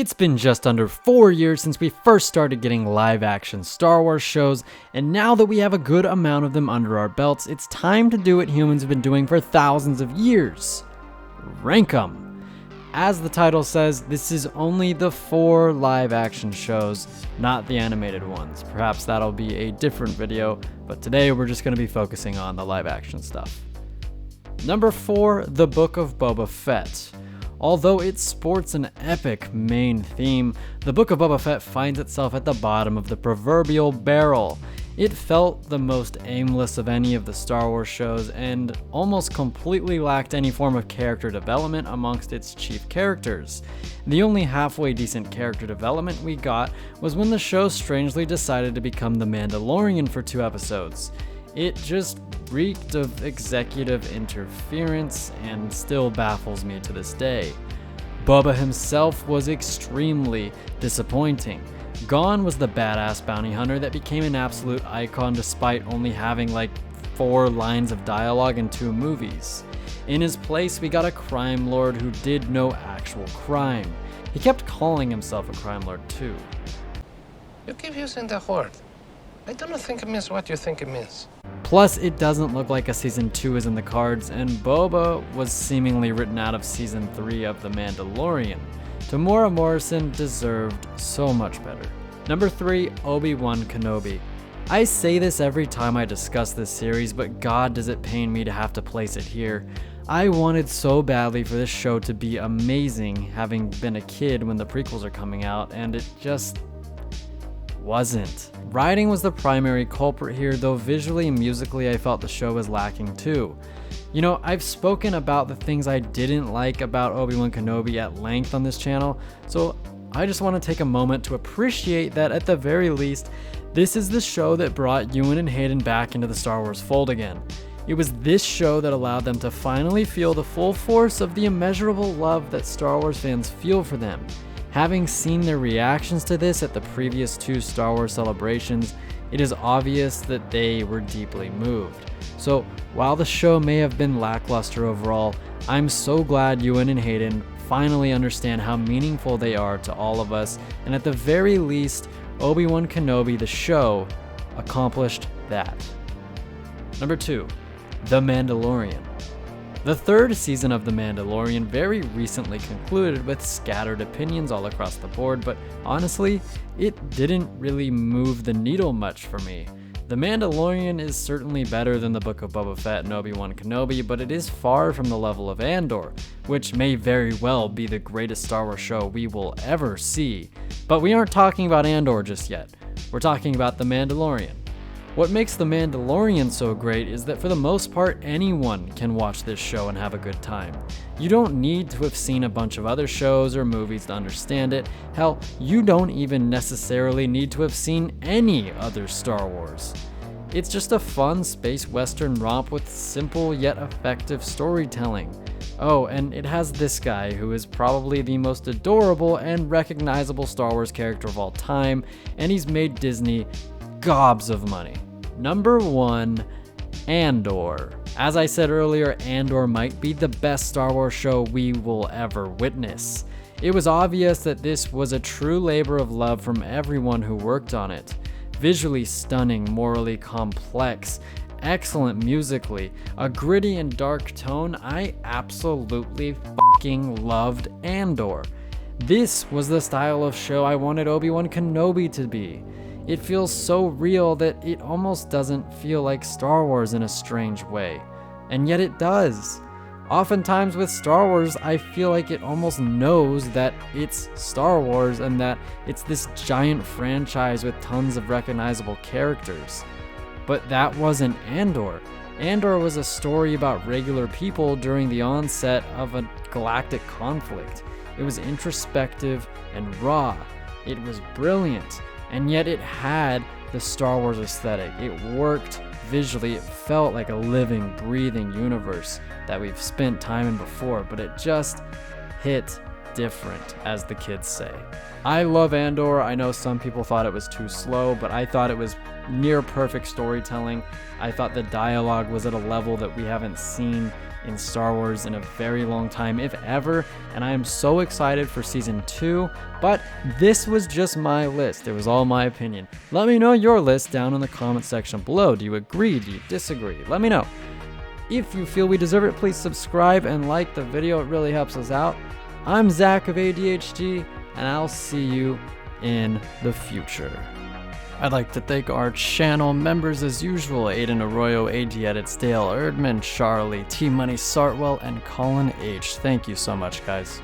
It's been just under 4 years since we first started getting live-action Star Wars shows, and now that we have a good amount of them under our belts, it's time to do what humans have been doing for thousands of years. Rank 'em. As the title says, this is only the 4 live-action shows, not the animated ones. Perhaps that'll be a different video, but today we're just going to be focusing on the live-action stuff. Number 4, The Book of Boba Fett. Although it sports an epic main theme, the Book of Boba Fett finds itself at the bottom of the proverbial barrel. It felt the most aimless of any of the Star Wars shows and almost completely lacked any form of character development amongst its chief characters. The only halfway decent character development we got was when the show strangely decided to become the Mandalorian for 2 episodes. It just reeked of executive interference and still baffles me to this day. Boba himself was extremely disappointing. Gone was the badass bounty hunter that became an absolute icon despite only having like 4 lines of dialogue in 2 movies. In his place, we got a crime lord who did no actual crime. He kept calling himself a crime lord too. You keep using the word. I don't think it means what you think it means. Plus, it doesn't look like a season 2 is in the cards, and Boba was seemingly written out of season 3 of The Mandalorian. Tamora Morrison deserved so much better. Number 3, Obi-Wan Kenobi. I say this every time I discuss this series, but god does it pain me to have to place it here. I wanted so badly for this show to be amazing, having been a kid when the prequels are coming out, and it just wasn't. Writing was the primary culprit here, though visually and musically I felt the show was lacking too. You know, I've spoken about the things I didn't like about Obi-Wan Kenobi at length on this channel, so I just want to take a moment to appreciate that at the very least, this is the show that brought Ewan and Hayden back into the Star Wars fold again. It was this show that allowed them to finally feel the full force of the immeasurable love that Star Wars fans feel for them. Having seen their reactions to this at the previous 2 Star Wars celebrations, it is obvious that they were deeply moved. So while the show may have been lackluster overall, I'm so glad Ewan and Hayden finally understand how meaningful they are to all of us, and at the very least, Obi-Wan Kenobi the show accomplished that. Number 2, The Mandalorian. The 3rd season of The Mandalorian very recently concluded with scattered opinions all across the board, but honestly, it didn't really move the needle much for me. The Mandalorian is certainly better than the Book of Boba Fett and Obi-Wan Kenobi, but it is far from the level of Andor, which may very well be the greatest Star Wars show we will ever see. But we aren't talking about Andor just yet. We're talking about The Mandalorian. What makes The Mandalorian so great is that for the most part, anyone can watch this show and have a good time. You don't need to have seen a bunch of other shows or movies to understand it. Hell, you don't even necessarily need to have seen any other Star Wars. It's just a fun space western romp with simple yet effective storytelling. Oh, and it has this guy who is probably the most adorable and recognizable Star Wars character of all time, and he's made Disney gobs of money. Number 1, Andor. As I said earlier, Andor might be the best Star Wars show we will ever witness. It was obvious that this was a true labor of love from everyone who worked on it. Visually stunning, morally complex, excellent musically, a gritty and dark tone, I absolutely fucking loved Andor. This was the style of show I wanted Obi-Wan Kenobi to be. It feels so real that it almost doesn't feel like Star Wars in a strange way. And yet it does. Oftentimes with Star Wars, I feel like it almost knows that it's Star Wars and that it's this giant franchise with tons of recognizable characters. But that wasn't Andor. Andor was a story about regular people during the onset of a galactic conflict. It was introspective and raw. It was brilliant. And yet it had the Star Wars aesthetic. It worked visually. It felt like a living, breathing universe that we've spent time in before, but it just hit different, as the kids say. I love Andor. I know some people thought it was too slow, but I thought it was near perfect storytelling. I thought the dialogue was at a level that we haven't seen in Star Wars in a very long time, if ever, and I am so excited for season 2, but this was just my list. It was all my opinion. Let me know your list down in the comment section below. Do you agree? Do you disagree? Let me know. If you feel we deserve it, please subscribe and like the video. It really helps us out. I'm Zach of ADHD, and I'll see you in the future. I'd like to thank our channel members as usual: Aden, Arroyo, AD Edits, Dale, Erdman, Charlie, Tmoney, Artwell, and Colin H. Thank you so much, guys.